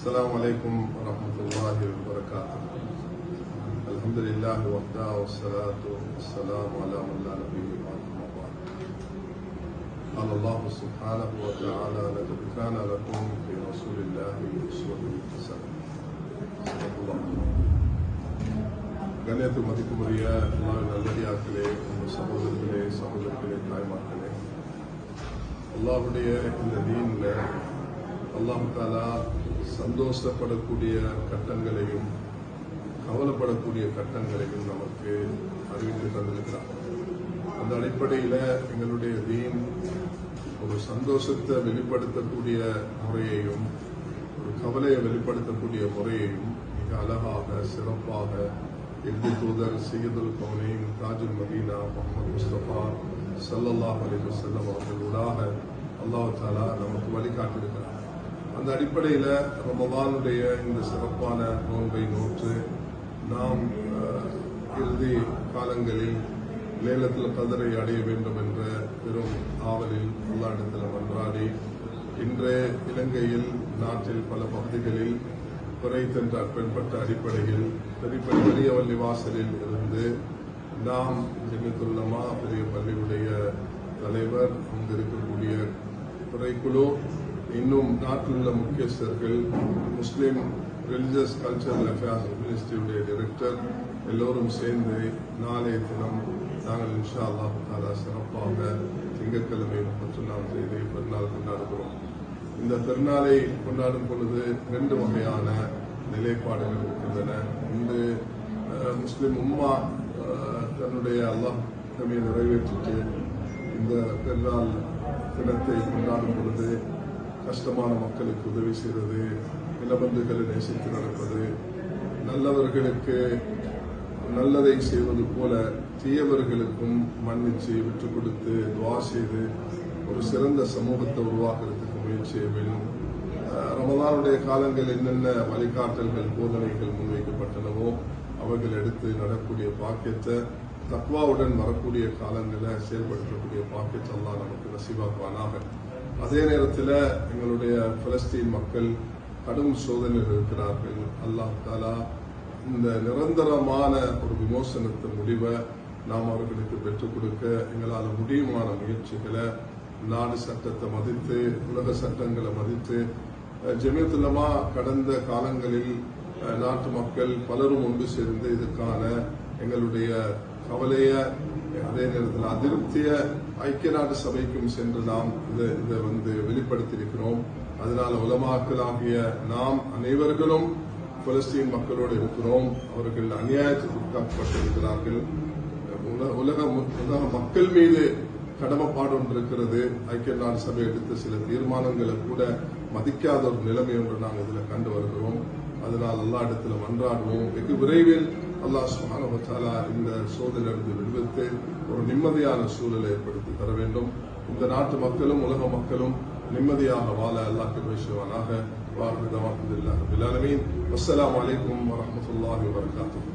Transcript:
السلام عليكم ورحمة الله وبركاته. الحمد لله وحده والصلاة والسلام على من لا نبي بعده. قال الله سبحانه وتعالى: لقد كان لكم في رسول الله أسوة حسنة. صدق الله. கண்ணியத்து மதிப்புரிய அல்லாஹ்வின் நல்லடியார்களே, சகோதரர்களே, தாய்மார்களே, அல்லாஹ்வுடைய இந்த தீன்ல அல்லாஹ் தஆலா சந்தோஷப்படக்கூடிய கட்டங்களையும் கவலைப்படக்கூடிய கட்டங்களையும் நமக்கு அறிவித்து தந்திருக்கிறார். அந்த அடிப்படையில் எங்களுடைய தீன் ஒரு சந்தோஷத்தை வெளிப்படுத்தக்கூடிய முறையையும் ஒரு கவலையை வெளிப்படுத்தக்கூடிய முறையையும் மிக அழகாக சிறப்பாக இறுதி தூதர் சையதுல் கௌனைன் தாஜுல் மதீனா முஹம்மது முஸ்தபா ஸல்லல்லாஹு அலைஹி வஸல்லம் அவர்களூடாக அல்லாஹ் தஆலா நமக்கு வழிகாட்டியிருக்கிறார். அந்த அடிப்படையில் ரமதானுடைய இந்த சிறப்பான நோன்பை நோற்று நாம் இறுதி காலங்களில் லைலத்துல் கத்ரை அடைய வேண்டும் என்ற பெரும் ஆவலில் அல்லாஹ்விடத்தில் மன்றாடி இன்றைய இலங்கையில் நாட்டில் பல பகுதிகளில் குறை தென்ற அற்பன்பட்ட அடிப்படையில் பெரிய பெரியவள்ளி வாசலில் இருந்து நாம் ஜமியத்துல் உலமா பெரிய பள்ளியுடைய தலைவர் அங்கு இருக்கக்கூடிய துறைக்குழு இன்னும் நாட்டில் உள்ள முக்கியஸ்தர்கள் முஸ்லிம் ரிலிஜியஸ் கல்ச்சரல் அஃபேர்ஸ் மினிஸ்ட்ரியுடைய டைரக்டர் எல்லோரும் சேர்ந்து நாளைய தினம் நாங்கள் இன்ஷா அல்லாஹ் தஆலா சிறப்பாக திங்கட்கிழமை 31ஆம் தேதி பெருநாள் கொண்டாடுகிறோம். இந்த பெருநாளை கொண்டாடும் பொழுது ரெண்டு வகையான நிலைப்பாடுகள் இருக்கின்றன. இன்று முஸ்லிம் உம்மா தன்னுடைய அல்லாஹ் கடமையை நிறைவேற்றிட்டு இந்த பெருநாள் தினத்தை கொண்டாடும் பொழுது கஷ்டமான மக்களுக்கு உதவி செய்வது, நிலபந்துகளை நேசித்து நடப்பது, நல்லவர்களுக்கு நல்லதை செய்வது போல தீயவர்களுக்கும் மன்னிச்சு விட்டுக் கொடுத்து துவா செய்து ஒரு சிறந்த சமூகத்தை உருவாக்குறதுக்கு முயற்சி செய்ய வேண்டும். ரமதானுடைய காலங்கள் என்னென்ன வழிகாட்டல்கள் போதனைகள் முன்வைக்கப்பட்டனவோ அவர்கள் எடுத்து நடக்கூடிய பாக்கியத்தை தக்வாவுடன் வரக்கூடிய காலங்களை செயல்படுத்தக்கூடிய பாக்கியத்தை அல்லாஹ் நமக்கு நசீபாக்குவானாக. அதே நேரத்தில் எங்களுடைய பலஸ்தீன் மக்கள் கடும் சோதனையில் இருக்கிறார்கள். அல்லாஹ் தஆலா இந்த நிரந்தரமான ஒரு விமோசனத்தின் முடிவை நாம் அவர்களுக்கு பெற்றுக் கொடுக்க எங்களால் முடியுமான முயற்சிகளை நாடு சட்டத்தை மதித்து உலக சட்டங்களை மதித்து ஜமியத்துல் உலமா கடந்த காலங்களில் நாட்டு மக்கள் பலரும் ஒன்று சேர்ந்து இதுக்கான எங்களுடைய கவலைய அதே நேரத்தில் அதிருப்திய ஐக்கிய நாடு சபைக்கும் சென்று நாம் இதை வெளிப்படுத்தியிருக்கிறோம். அதனால உலமாக்களாகிய நாம் அனைவர்களும் பலஸ்தீன் மக்களோடு இருக்கிறோம். அவர்கள் அநியாயத்துக்கு உட்காக்கப்பட்டிருக்கிறார்கள். உலக மக்கள் மீது கடமைப்பாடு ஒன்று இருக்கிறது. ஐக்கிய நாடு சபை எடுத்த சில தீர்மானங்களை கூட மதிக்காத ஒரு நிலைமை ஒன்று நாங்கள் இதில் கண்டு வருகிறோம். அதனால் அல்லாஹ் இடத்துல மன்றாடுவோம். வெகு விரைவில் அல்லாஹ் சுப்ஹானஹு வ தஆலா இந்த சோதனையிலிருந்து விடுவித்து ஒரு நிம்மதியான சூழலை ஏற்படுத்தி தர வேண்டும். இந்த நாட்டு மக்களும் உலக மக்களும் நிம்மதியாக வாழ அல்லாஹ் கிருபை செய்வானாக. வாஹிரு தஅவானா ரப்பில் ஆலமீன். அஸ்ஸலாமு அலைக்கும் வரஹ்மத்துல்லாஹி வபரகாத்துஹு.